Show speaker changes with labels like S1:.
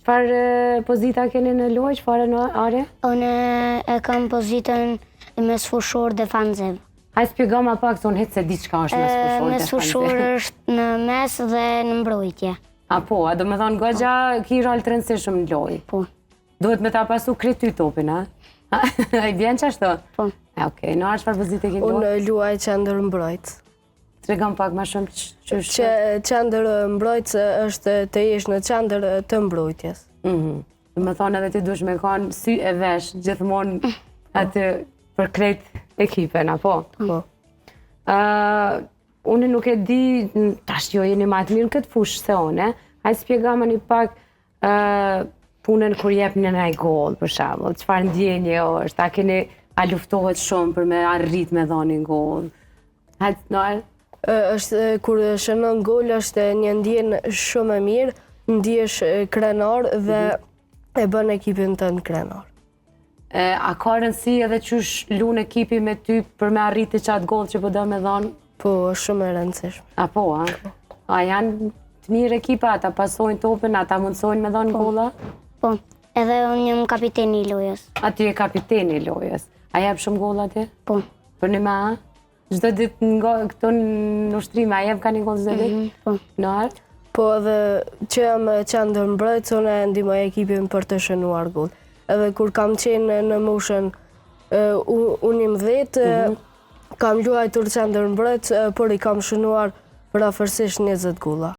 S1: Çfarë pozita keni në lojë, çfarë në are?
S2: Unë e kam pozitën mes fushor defensiv.
S1: Hajde spjego ma pak se unë hiç se di çka është mes fushor
S2: Mes fushor është në mes dhe në mbrojtje.
S1: A po, a do me thonë goxha ki rol të rëndësishëm në lojë?
S2: Po.
S1: Duhet me ta pasu krejt ty topin, a? I vjen qashtu?
S2: Po.
S1: Okej, në arë çfarë pozite ke lojë?
S3: Unë luaj qendër mbrojtës.
S1: Tregom pak ma shumë
S3: Që qendër mbrojtës është të jesh në qendër të mbrojtjes.
S1: Do me thonë edhe ti dush me kanë sy e vesh gjithmonë atë për krejt ekipen, apo?
S3: Po.
S1: Unë nuk e di, tash jo jeni ma të mirë në këtë fushë se one, hajtë spjega më një pak punën kur jep një nëj gol, për shembull, çfarë ndjenje është, a luftohet shumë për me arrit me dhoni gol? Hajtë nërë?
S3: Kur shënon gol është një ndjen shumë e mirë, ndjesh krenar dhe e bën ekipin tënd krenar.
S1: A ka rëndësi edhe qysh lun ekipi me ty për me arriti qatë gol që po do me dhonë?
S3: Po, shumë e rëndësishme.
S1: A po, a? A janë të mirë ekipa, ata pasojnë topin, ata mundsojnë me dhonë golla?
S2: Po, edhe unë jam kapiteni i lojës.
S1: A ty e kapiteni i lojës. A jep shumë golla ti?
S2: Po.
S1: Për një me a? Çdo ditë këto në ushtrime, a jep ka një gol çdo ditë?
S2: Po.
S1: Në arë?
S3: Po edhe që jam qendër mbrojtës, unë e ndihmoj ekipin për të shënuar gol. Edhe kur kam qenë në moshën U19, kam luajtur qendër mbrojtës, por i kam shënuar për afërsisht 20 golla.